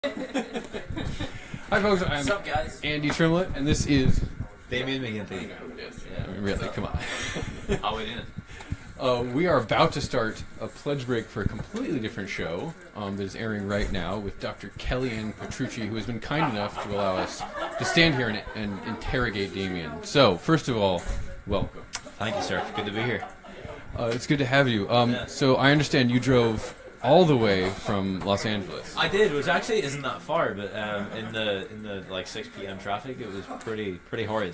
Hi folks, I'm What's up, guys? Andy Trimlett, and this is... Damian McGinty. Yeah, really, come on. How we doing? We are about to start a pledge break for a completely different show that is airing right now with Dr. Kellyanne Petrucci, who has been kind enough to allow us to stand here and interrogate Damian. So, first of all, welcome. Thank you, sir. Good to be here. It's good to have you. So I understand you drove all the way from Los Angeles. I did, which actually isn't that far, but in the like 6 p.m. traffic, it was pretty horrid.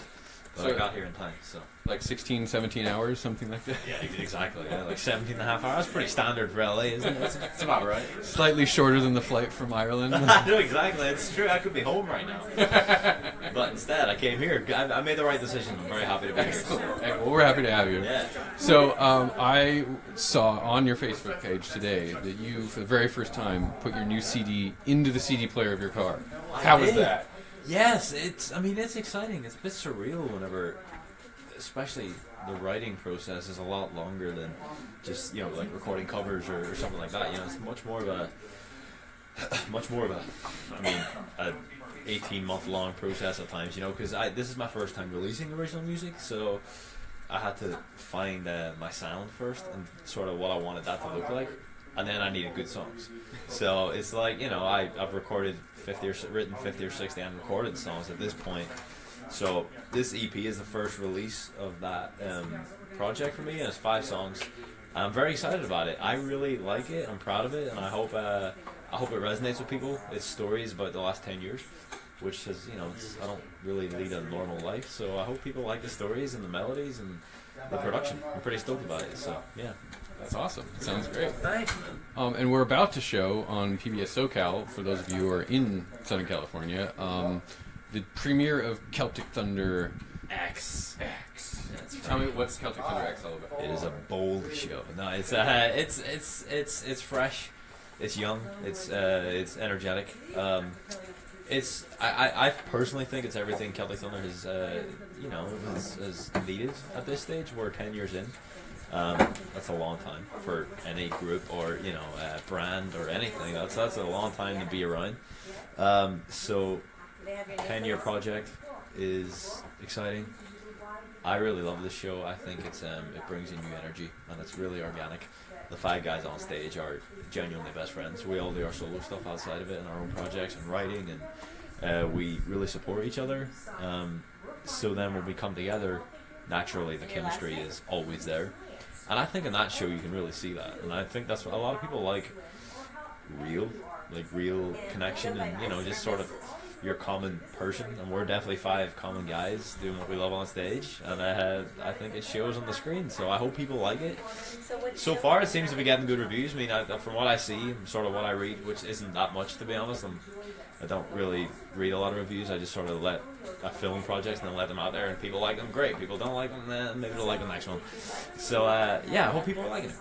But So- I got here in time, so. Like 16, 17 hours, something like that? Yeah, exactly. Yeah, like 17 and a half hours. That's pretty standard for LA, isn't it? That's about right. Slightly shorter than the flight from Ireland. No, exactly. It's true. I could be home right now. But instead, I came here. I made the right decision. I'm very happy to be here. Hey, well, we're happy to have you. Yeah. So I saw on your Facebook page today that you, for the very first time, put your new CD into the CD player of your car. How was that? Yes, it's exciting. It's a bit surreal whenever, especially the writing process is a lot longer than just, like recording covers or something like that. It's much more of a a 18-month long process at times, because this is my first time releasing original music, so I had to find my sound first and sort of what I wanted that to look like, and then I needed good songs. So it's like, I've recorded written 50 or 60 and recorded songs at this point. So this EP is the first release of that project for me, and it's 5 songs. I'm very excited about it. I really like it. I'm proud of it, and I hope it resonates with people. It's stories about the last 10 years, which is, I don't really lead a normal life, so I hope people like the stories and the melodies and the production. I'm pretty stoked about it, so yeah. That's awesome. It sounds great. Thanks, man. And we're about to show on PBS SoCal, for those of you who are in Southern California, the premiere of Celtic Thunder X. Tell me, what's Celtic Thunder X all about? It is a bold show. No, it's fresh, it's young, it's energetic. I personally think it's everything Celtic Thunder has needed at this stage. We're 10 years in. That's a long time for any group or brand or anything. That's a long time to be around. So 10-year project is exciting. I really love this show. I think it brings in new energy and it's really organic. The 5 guys on stage are genuinely best friends. We all do our solo stuff outside of it and our own projects and writing, and we really support each other. So then when we come together, naturally the chemistry is always there. And I think in that show you can really see that. And I think that's what a lot of people like, real connection and, just sort of your common person. And we're definitely 5 common guys doing what we love on stage. And I think it shows on the screen. So I hope people like it. So far it seems to be getting good reviews. I mean, from what I see, sort of what I read, which isn't that much to be honest. I don't really read a lot of reviews. I just sort of I film projects and then let them out there, and people like them, great. People don't like them, then maybe they'll like the next one. So I hope people are liking it.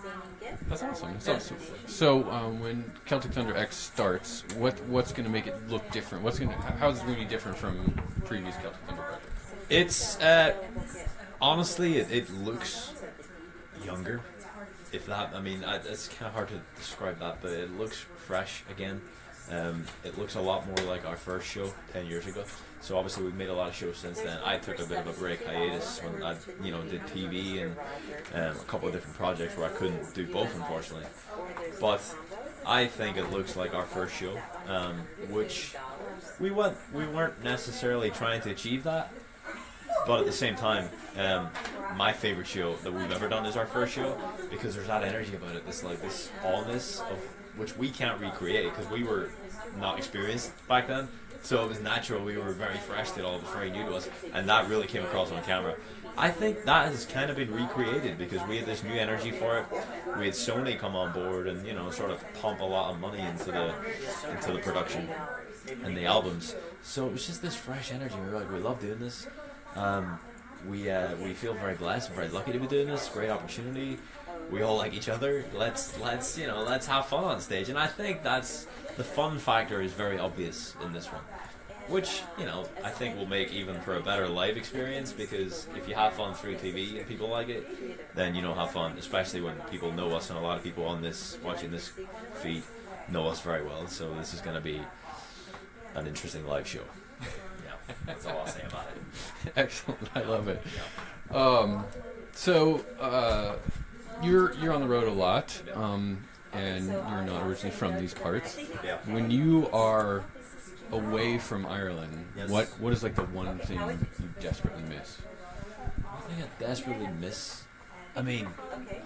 That's awesome. That's awesome. So when Celtic Thunder X starts, what's going to make it look different? How is it going to be different from previous Celtic Thunder projects? It's honestly, it looks younger. If that, it's kind of hard to describe that, but it looks fresh again. It looks a lot more like our first show 10 years ago. So obviously we've made a lot of shows since then. I took a bit of a break hiatus when I did TV and a couple of different projects where I couldn't do both, unfortunately. But I think it looks like our first show, which we weren't necessarily trying to achieve that. But at the same time, my favorite show that we've ever done is our first show, because there's that energy about it, this allness of which we can't recreate because we were not experienced back then. So it was natural. We were very fresh to it all. It was very new to us, and that really came across on camera. I think that has kind of been recreated because we had this new energy for it. We had Sony come on board and sort of pump a lot of money into the production and the albums. So it was just this fresh energy. We were like, we love doing this. We feel very blessed, very lucky to be doing this. Great opportunity. We all like each other. Let's have fun on stage. And I think that's the fun factor is very obvious in this one, which I think will make even for a better live experience, because if you have fun through TV and people like it, then have fun, especially when people know us, and a lot of people on this watching this feed know us very well. So this is going to be an interesting live show. Yeah, that's all I'll say about it. Excellent. I love it. So you're on the road a lot, and you're not originally from these parts. Yeah. When you are away from Ireland, Yes. what is like the one thing you desperately miss? I think I desperately miss. I mean,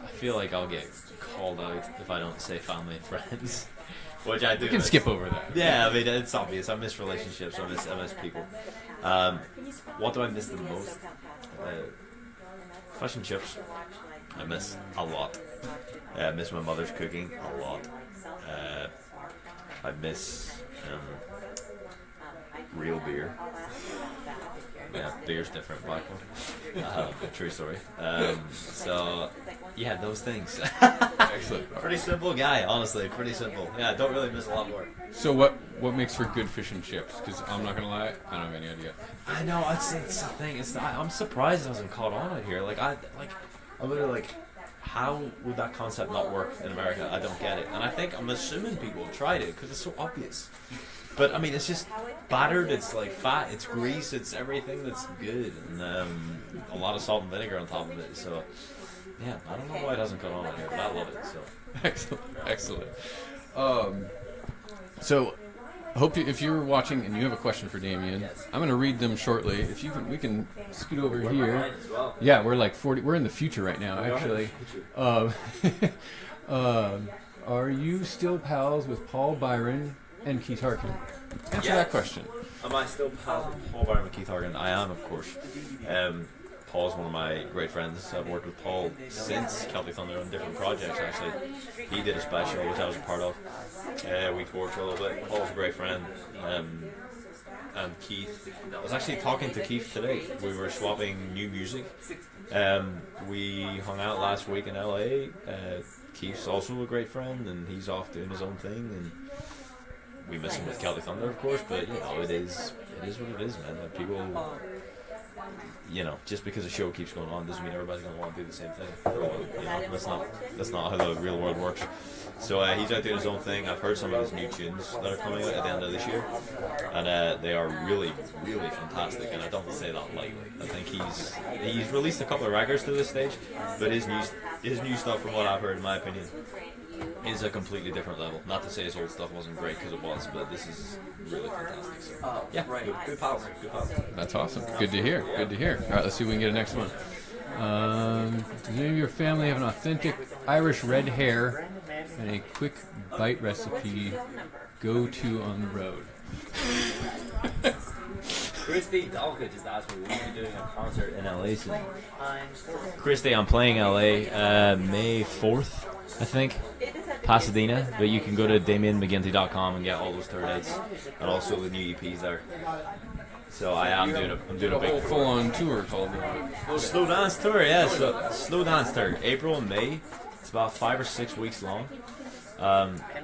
I feel like I'll get called out if I don't say family and friends, which I do. You can miss. skip over that. Yeah, I mean it's obvious. I miss relationships. I miss people. What do I miss the most? Fish and chips. I miss a lot. I miss my mother's cooking a lot. I miss real beer. Yeah, beer's different, black one. True story. So, yeah, those things. Excellent. Pretty simple guy, honestly. Pretty simple. Yeah, I don't really miss a lot more. So what makes for good fish and chips? Because I'm not gonna lie, I don't have any idea. I know, it's the thing. I'm surprised it hasn't caught on out here. I'm literally like, how would that concept not work in America? I don't get it. And I'm assuming people have tried it because it's so obvious. But I mean, it's just battered. It's like fat. It's grease. It's everything that's good, and a lot of salt and vinegar on top of it. So, yeah, I don't know why it hasn't caught on out here, but I love it. So, Excellent. So, I hope if you're watching and you have a question for Damian, I'm going to read them shortly. If you can, we can scoot over here. well. Yeah, we're like 40. We're in the future right now, actually. Are you still pals with Paul Byron and Keith Harkin? Answer that question. Am I still pals with Paul Byron and Keith Harkin? I am, of course. Paul's one of my great friends. I've worked with Paul since Celtic Thunder on different projects, actually. He did a special, which I was a part of. We toured for a little bit. Paul's a great friend. And Keith, I was actually talking to Keith today. We were swapping new music. We hung out last week in LA. Keith's also a great friend, and he's off doing his own thing. And we miss him with Celtic Thunder, of course, but you know, it is what it is, man. Like, people, you know, just because a show keeps going on doesn't mean everybody's gonna want to do the same thing. You know, that's not how the real world works. So he's out doing his own thing. I've heard some of his new tunes that are coming out at the end of this year, and they are really, really fantastic. And I don't say that lightly. I think he's released a couple of records to this stage, but his new stuff, from what I've heard, in my opinion, is a completely different level. Not to say his old stuff wasn't great, because it was, but this is really fantastic. So, yeah, good pals. That's awesome. Good to hear. Good to hear. All right, let's see if we can get a next one. Does any of your family have an authentic Irish red hair and a quick bite recipe go-to on the road? Christy Dalka just asked me, will you be doing a concert in LA soon? Christy, I'm playing LA May 4th, I think, Pasadena, but you can go to DamianMcGinty.com and get all those tour dates, and also the new EPs there. So I'm doing a big full-on tour called Slow Dance Tour, yeah. So Slow Dance Tour, April and May. It's about 5 or 6 weeks long.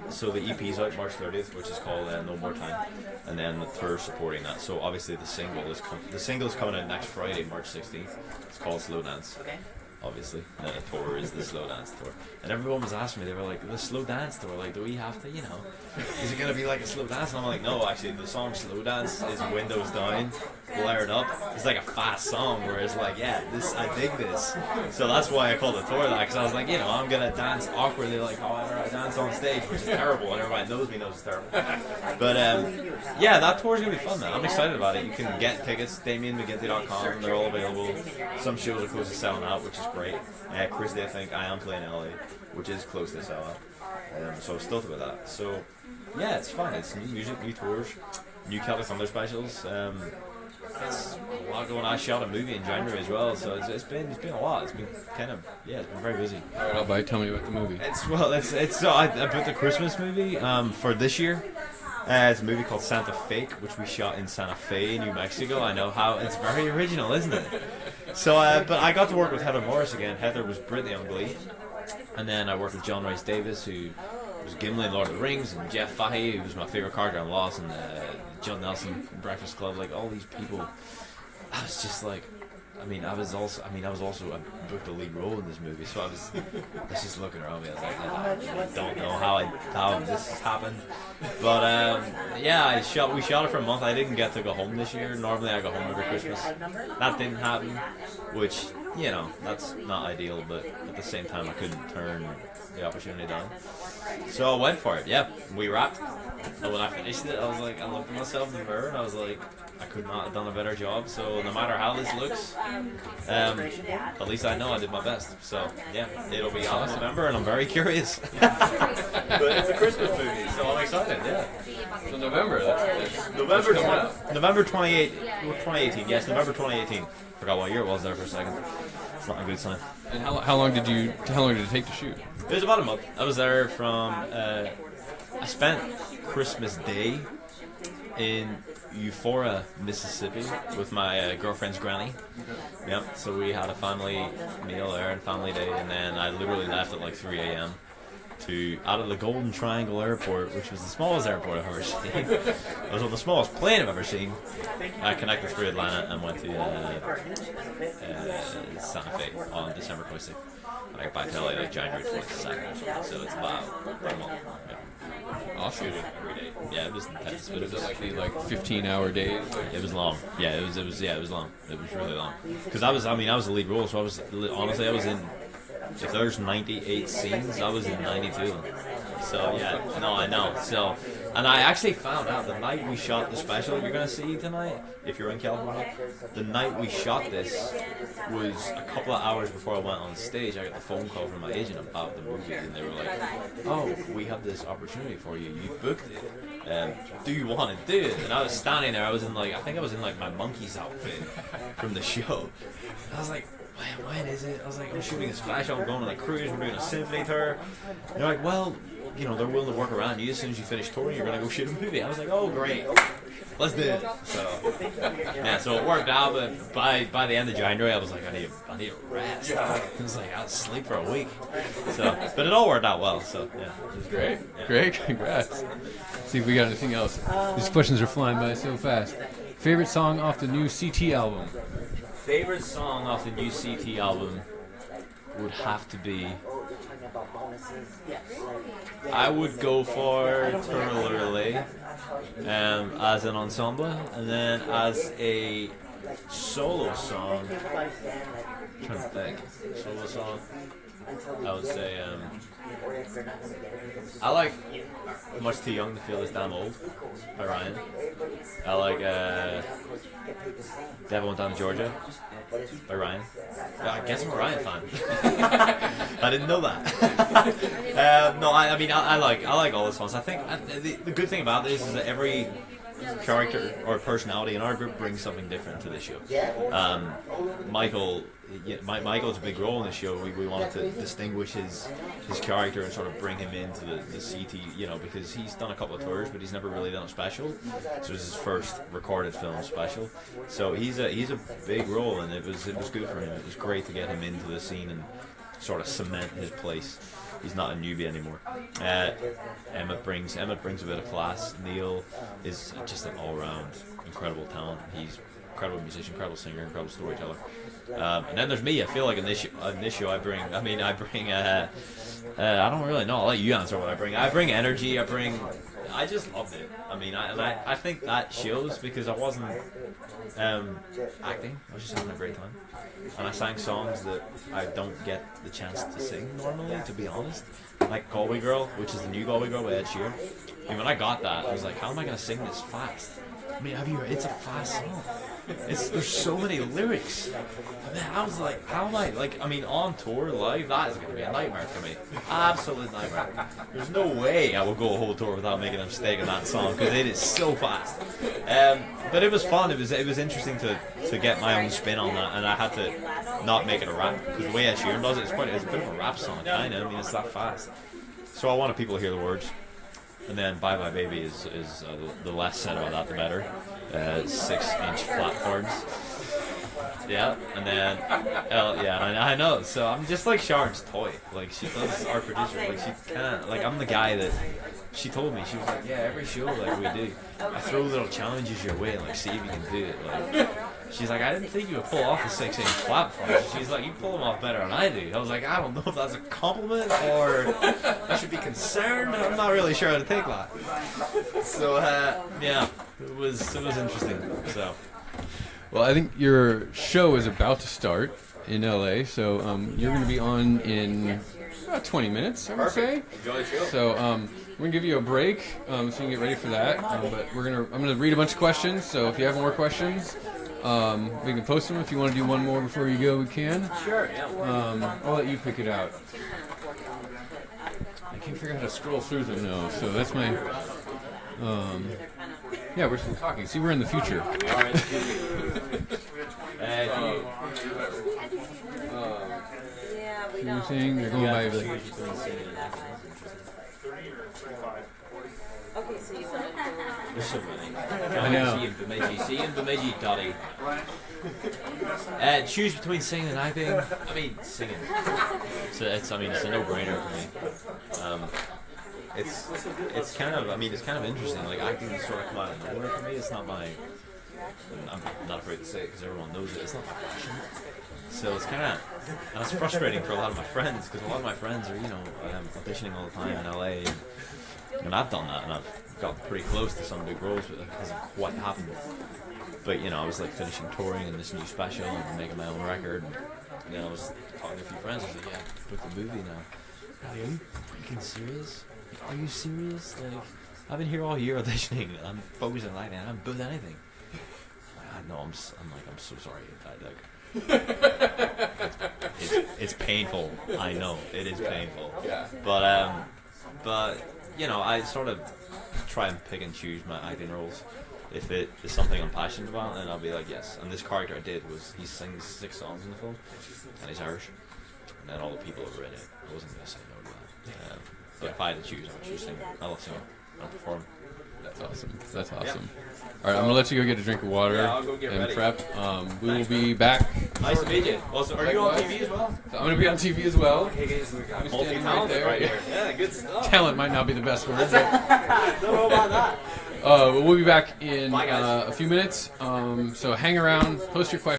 So the EP's out March 30th, which is called No More Time, and then the tour supporting that. So obviously the single is coming out next Friday, March 16th. It's called Slow Dance. Okay. Obviously, the tour is the Slow Dance Tour, and everyone was asking me. They were like, "The Slow Dance Tour, like, do we have to, you know, is it gonna be like a slow dance?" And I'm like, "No, actually, the song Slow Dance is windows down, blared up. It's like a fast song, whereas like, yeah, I dig this. So that's why I called the tour that, because I was like, you know, I'm gonna dance awkwardly, like however I dance on stage, which is terrible, and everybody knows it's terrible. But yeah, that tour is gonna be fun, man. I'm excited about it. You can get tickets, DamianMcGinty.com. They're all available. Some shows are close to selling out, which is great. Christy, I think I am playing LA, which is close to sell out. So I'm stoked about that. So yeah, it's fun. It's new music, new tours, new Celtic Thunder specials. It's a lot going on. I shot a movie in January as well, so it's been a lot. It's been it's been very busy. All right, I'll bite. Tell me about the movie. I put the Christmas movie for this year. It's a movie called Santa Fake, which we shot in Santa Fe, New Mexico. I know how it's very original, isn't it? So, but I got to work with Heather Morris again. Heather was Brittany on Glee, and then I worked with John Rhys Davis, who was Gimli in Lord of the Rings, and Jeff Fahey, who was my favorite character on Lost, and John Nelson from Breakfast Club. Like all these people, I was just like, I was also I booked a lead role in this movie, so I was just looking around me. I was like, I don't know how this has happened, but yeah, we shot it for a month. I didn't get to go home this year. Normally I go home every Christmas. That didn't happen, which that's not ideal, but at the same time I couldn't turn the opportunity down. So I went for it. Yeah, we wrapped. And when I finished it, I was like, I looked at myself in the mirror and I was like, I could not have done a better job. So no matter how this looks, at least I know I did my best. So yeah, it'll be out in November, and I'm very curious. But it's a Christmas movie, so I'm excited. Yeah. So November. That's November 2018. Yes, November 2018. Forgot what year it was there for a second. It's not a good sign. And how long did it take to shoot? It was about a month. I was there from. I spent Christmas Day in Euphoria, Mississippi, with my girlfriend's granny. Yep. So we had a family meal there and family day, and then I literally left at like 3 a.m. out of the Golden Triangle Airport, which was the smallest airport I've ever seen. It was on the smallest plane I've ever seen. I connected through Atlanta and went to Santa Fe on December 26th. And I got back to LA like January 22nd, so it's about a month. Yeah. Awesome. Every day. Yeah, it was intense. But Was it like these 15-hour days? It was long. Yeah, it was long. It was really long. Because I was the lead role, so I was in. If there's 98 scenes, I was in 92. So yeah, no, I know. So, and I actually found out the night we shot the special you're gonna see tonight, if you're in California, the night we shot this was a couple of hours before I went on stage. I got the phone call from my agent about the movie, and they were like, "Oh, we have this opportunity for you. You booked it. Do you want to do it?" And I was standing there. I was in I think I was in my monkey's outfit from the show. And I was like, when is it? I was like, I'm shooting a splash. I'm going on a cruise. We're doing a symphony tour. And they're like, well, they're willing to work around you. As soon as you finish touring, you're going to go shoot a movie. I was like, oh, great. Let's do it. So, yeah, so it worked out. But by the end of January, I was like, I need a rest. I was like, I'll sleep for a week. So, but it all worked out well. So, yeah. It was Great. Yeah. Great. Congrats. See if we got anything else. These questions are flying by so fast. Favorite song off the new CT album? Favorite song off the new CT album would have to be. I would go for Eternal Relay as an ensemble, and then as a solo song. I'm trying to think. Solo song. I would say I like Much Too Young to Feel This Damn Old by Ryan. I like Devil Went Down to Georgia by Ryan. I guess I'm a Ryan fan. I didn't know that. No, I like all the songs. I think the good thing about this is that every character or personality in our group brings something different to the show. Michael's a big role in the show. We wanted to distinguish his character and sort of bring him into the CT, because he's done a couple of tours, but he's never really done a special. So this is his first recorded film special. So he's a big role, and it was good for him. It was great to get him into the scene and sort of cement his place. He's not a newbie anymore. Emmett brings a bit of class. Neil is just an all-round incredible talent. He's incredible musician, incredible singer, incredible storyteller. And then there's me. I feel like in this show I bring. I don't really know. I'll let you answer what I bring. I bring energy. I just loved it. I think that shows because I wasn't acting. I was just having a great time. And I sang songs that I don't get the chance to sing normally, to be honest. Like Galway Girl, which is the new Galway Girl by Ed Sheeran. And when I got that, I was like, how am I going to sing this fast? Have you heard? It's a fast song. There's so many lyrics. And I was like, how am I, on tour live, that is going to be a nightmare for me. Absolute nightmare. There's no way I will go a whole tour without making a mistake in that song, because it is so fast. But it was fun. It was interesting to get my own spin on that, and I had to not make it a rap, because the way Ed Sheeran does it, it's a bit of a rap song, kind of. It's that fast. So I wanted people to hear the words. And then Bye Bye Baby is the less said about that, the better. 6-inch platforms. Yeah, and then I know. So I'm just like Sharon's toy. Like she does our producer. Like she can't. Like I'm the guy that she told me. She was like, yeah, every show like we do, I throw little challenges your way and like see if you can do it. Like She's like, I didn't think you would pull off the 6-inch platforms. She's like, you pull them off better than I do. I was like, I don't know if that's a compliment or I should be concerned. I'm not really sure how to take that. So yeah, it was interesting. So, well, I think your show is about to start in LA, so you're going to be on in about 20 minutes, I would say. Enjoy the show. So we're gonna give you a break, so you can get ready for that. But I'm gonna read a bunch of questions. So if you have more questions, we can post them. If you want to do one more before you go, we can. Sure. Yeah. I'll let you pick it out. I can't figure out how to scroll through them now. So that's my. Yeah, we're still talking. See, we're in the future. We are in the future. See what I'm saying? They're going by. Okay, so you want to go... There's so many. I know. C and Bemidji, Dottie. Choose between singing and acting. I mean, singing. So it's a no-brainer for me. It's kind of interesting. Like acting is sort of come out of nowhere for me. It's not my. I'm not afraid to say it because everyone knows it. It's not my passion. So it's kind of, and it's frustrating for a lot of my friends because a lot of my friends are, auditioning all the time in LA, and I've done that, and I've gotten pretty close to some big roles, but it hasn't quite happened. But I was like finishing touring and this new special and making my own record, and then I was talking to a few friends. I was like, "Yeah, book the movie now." Are you freaking serious? Are you serious? Like, I've been here all year auditioning. I'm focusing on acting. I haven't booked anything. No, I'm so sorry. It's painful. I know it is painful. Yeah. But I sort of try and pick and choose my acting roles. If it is something I'm passionate about, then I'll be like, yes. And this character I did was he sings 6 songs in the film, and he's Irish. And then all the people that were in it, I wasn't gonna say no to that. But if I had to choose, I would choose singing. I love singing. I don't perform. That's awesome. That's awesome. All right, I'm gonna let you go get a drink of water Yeah, I'll go get and ready. prep. We will be back. Nice to meet you. Also, are you on TV as well? I'm gonna be on TV as well. Multi-talented right here. Yeah, good stuff. Talent might not be the best word, but Don't know about that. we'll be back in Bye, guys. a few minutes. So hang around, post your questions.